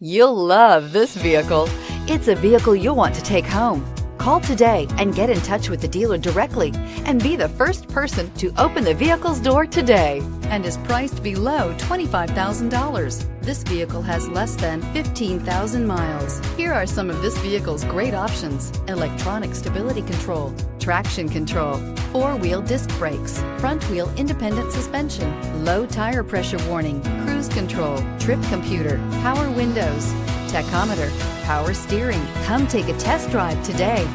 You'll love this vehicle. It's a vehicle you'll want to take home. Call today and get in touch with the dealer directly and be the first person to open the vehicle's door today, and is priced below $25,000. This vehicle has less than 15,000 miles. Here are some of this vehicle's great options: electronic stability control, traction control, four-wheel disc brakes, front-wheel independent suspension, low tire pressure warning, cruise control, trip computer, power windows, tachometer, power steering. Come take a test drive today.